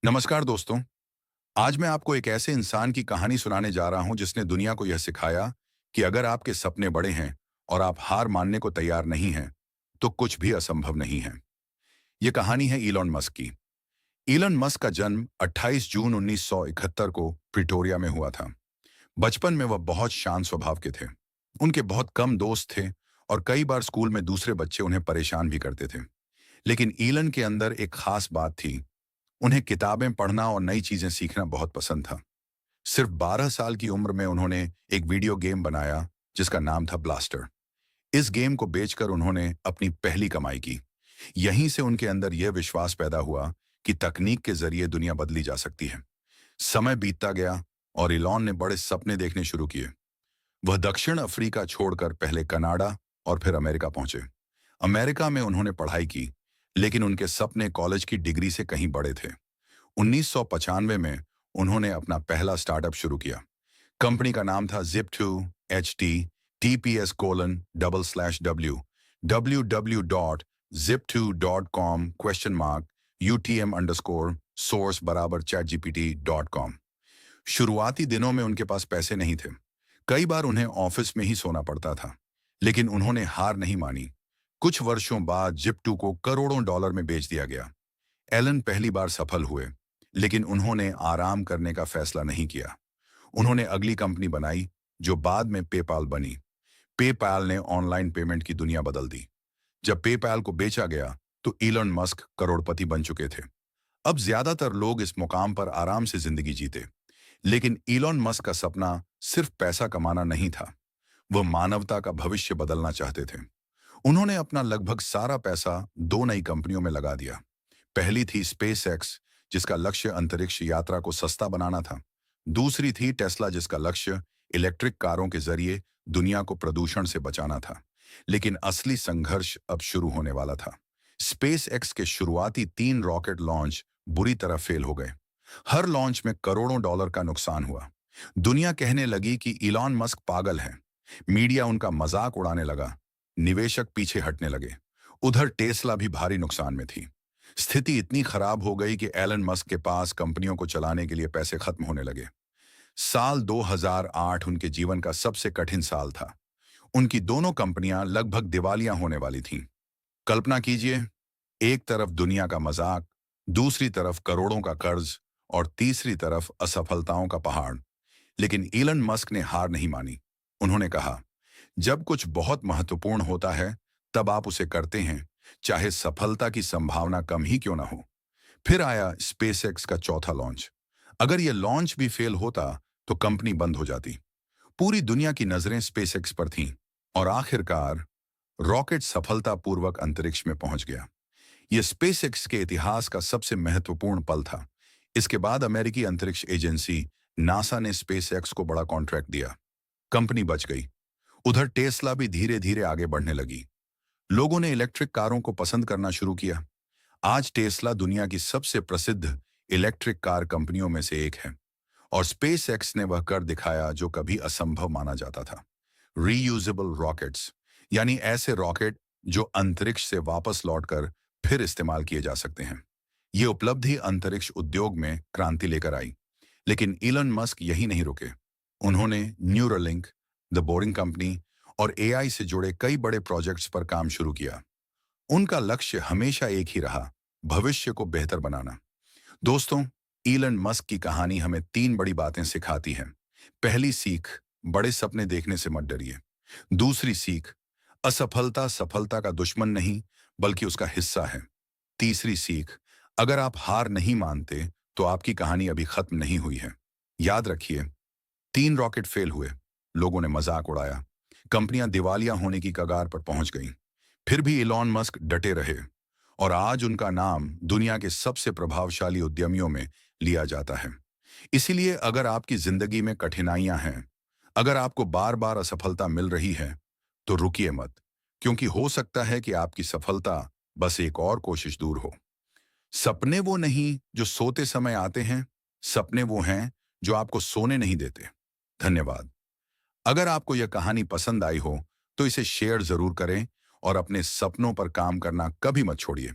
नमस्कार दोस्तों। आज मैं आपको एक ऐसे इंसान की कहानी सुनाने जा रहा हूं जिसने दुनिया को यह सिखाया कि अगर आपके सपने बड़े हैं और आप हार मानने को तैयार नहीं हैं, तो कुछ भी असंभव नहीं है। यह कहानी है इलॉन मस्क की। इलॉन मस्क का जन्म 28 जून 1971 को प्रिटोरिया में हुआ था। बचपन में वह बहुत शांत स्वभाव के थे। उनके बहुत कम दोस्त थे और कई बार स्कूल में दूसरे बच्चे उन्हें परेशान भी करते थे। लेकिन इलन के अंदर एक खास बात थी। उन्हें किताबें पढ़ना और नई चीजें सीखना बहुत पसंद था। सिर्फ 12 साल की उम्र में उन्होंने एक वीडियो गेम बनाया जिसका नाम था ब्लास्टर। इस गेम को बेचकर उन्होंने अपनी पहली कमाई की। यहीं से उनके अंदर यह विश्वास पैदा हुआ कि तकनीक के जरिए दुनिया बदली जा सकती है। समय बीतता गया और इलॉन ने बड़े सपने देखने शुरू किए। वह दक्षिण अफ्रीका छोड़कर पहले कनाडा और फिर अमेरिका पहुंचे। अमेरिका में उन्होंने पढ़ाई की, लेकिन उनके सपने कॉलेज की डिग्री से कहीं बड़े थे। 1995 में उन्होंने अपना पहला स्टार्टअप शुरू किया। कंपनी का नाम था Zip2 HT TPS colon double slash W www.zip2.com question mark UTM underscore source बराबर chatgpt.com। शुरुआती दिनों में उनके पास पैसे नहीं थे। कई बार उन्हें ऑफिस में ही सोना पड़ता था, लेकिन उन्होंने हार नहीं मानी। कुछ वर्षों बाद Zip2 को करोड़ों डॉलर में बेच दिया गया। एलन पहली बार सफल हुए, लेकिन उन्होंने आराम करने का फैसला नहीं किया। उन्होंने अगली कंपनी बनाई जो बाद में पेपाल बनी। पेपाल ने ऑनलाइन पेमेंट की दुनिया बदल दी। जब पेपाल को बेचा गया तो इलॉन मस्क करोड़पति बन चुके थे। अब ज्यादातर लोग इस मुकाम पर आराम से जिंदगी जीते, लेकिन इलॉन मस्क का सपना सिर्फ पैसा कमाना नहीं था। वह मानवता का भविष्य बदलना चाहते थे। उन्होंने अपना लगभग सारा पैसा दो नई कंपनियों में लगा दिया। पहली थी स्पेस एक्स, जिसका लक्ष्य अंतरिक्ष यात्रा को सस्ता बनाना था। दूसरी थी टेस्ला, जिसका लक्ष्य इलेक्ट्रिक कारों के जरिए दुनिया को प्रदूषण से बचाना था। लेकिन असली संघर्ष अब शुरू होने वाला था। स्पेस एक्स के शुरुआती 3 रॉकेट लॉन्च बुरी तरह फेल हो गए। हर लॉन्च में करोड़ों डॉलर का नुकसान हुआ। दुनिया कहने लगी कि इलॉन मस्क पागल है। मीडिया उनका मजाक उड़ाने लगा। निवेशक पीछे हटने लगे। उधर टेस्ला भी भारी नुकसान में थी। स्थिति इतनी खराब हो गई कि एलन मस्क के पास कंपनियों को चलाने के लिए पैसे खत्म होने लगे। साल 2008 उनके जीवन का सबसे कठिन साल था। उनकी दोनों कंपनियां लगभग दिवालिया होने वाली थीं। कल्पना कीजिए, एक तरफ दुनिया का मजाक, दूसरी तरफ करोड़ों का कर्ज और तीसरी तरफ असफलताओं का पहाड़। लेकिन इलन मस्क ने हार नहीं मानी। उन्होंने कहा, जब कुछ बहुत महत्वपूर्ण होता है तब आप उसे करते हैं, चाहे सफलता की संभावना कम ही क्यों ना हो। फिर आया स्पेसएक्स का चौथा लॉन्च। अगर यह लॉन्च भी फेल होता तो कंपनी बंद हो जाती। पूरी दुनिया की नजरें स्पेसएक्स पर थीं और आखिरकार रॉकेट सफलतापूर्वक अंतरिक्ष में पहुंच गया। यह स्पेसएक्स के इतिहास का सबसे महत्वपूर्ण पल था। इसके बाद अमेरिकी अंतरिक्ष एजेंसी नासा ने स्पेसएक्स को बड़ा कॉन्ट्रैक्ट दिया। कंपनी बच गई। उधर टेस्ला भी धीरे धीरे आगे बढ़ने लगी। लोगों ने इलेक्ट्रिक कारों को पसंद करना शुरू किया। आज टेस्ला दुनिया की सबसे प्रसिद्ध इलेक्ट्रिक कार कंपनियों में से एक है। और स्पेस एक्स ने वह कर दिखाया जो कभी असंभव माना जाता था। रीयूजेबल रॉकेट्स, यानी ऐसे रॉकेट जो अंतरिक्ष से वापस लौटकर फिर इस्तेमाल किए जा सकते हैं। ये उपलब्धि अंतरिक्ष उद्योग में क्रांति लेकर आई। लेकिन इलन मस्क यही नहीं रुके। उन्होंने न्यूरालिंक, द बोरिंग कंपनी और एआई से जुड़े कई बड़े प्रोजेक्ट्स पर काम शुरू किया। उनका लक्ष्य हमेशा एक ही रहा, भविष्य को बेहतर बनाना। दोस्तों, इलन मस्क की कहानी हमें 3 बड़ी बातें सिखाती है। पहली सीख, बड़े सपने देखने से मत डरिए। दूसरी सीख, असफलता सफलता का दुश्मन नहीं बल्कि उसका हिस्सा है। तीसरी सीख, अगर आप हार नहीं मानते तो आपकी कहानी अभी खत्म नहीं हुई है। याद रखिए, 3 रॉकेट फेल हुए, लोगों ने मजाक उड़ाया, कंपनियां दिवालिया होने की कगार पर पहुंच गईं। फिर भी इलॉन मस्क डटे रहे और आज उनका नाम दुनिया के सबसे प्रभावशाली उद्यमियों में लिया जाता है। इसीलिए अगर आपकी जिंदगी में कठिनाइयां हैं, अगर आपको बार बार असफलता मिल रही है, तो रुकिए मत, क्योंकि हो सकता है कि आपकी सफलता बस एक और कोशिश दूर हो। सपने वो नहीं जो सोते समय आते हैं, सपने वो हैं जो आपको सोने नहीं देते। धन्यवाद। अगर आपको यह कहानी पसंद आई हो तो इसे शेयर जरूर करें और अपने सपनों पर काम करना कभी मत छोड़िए।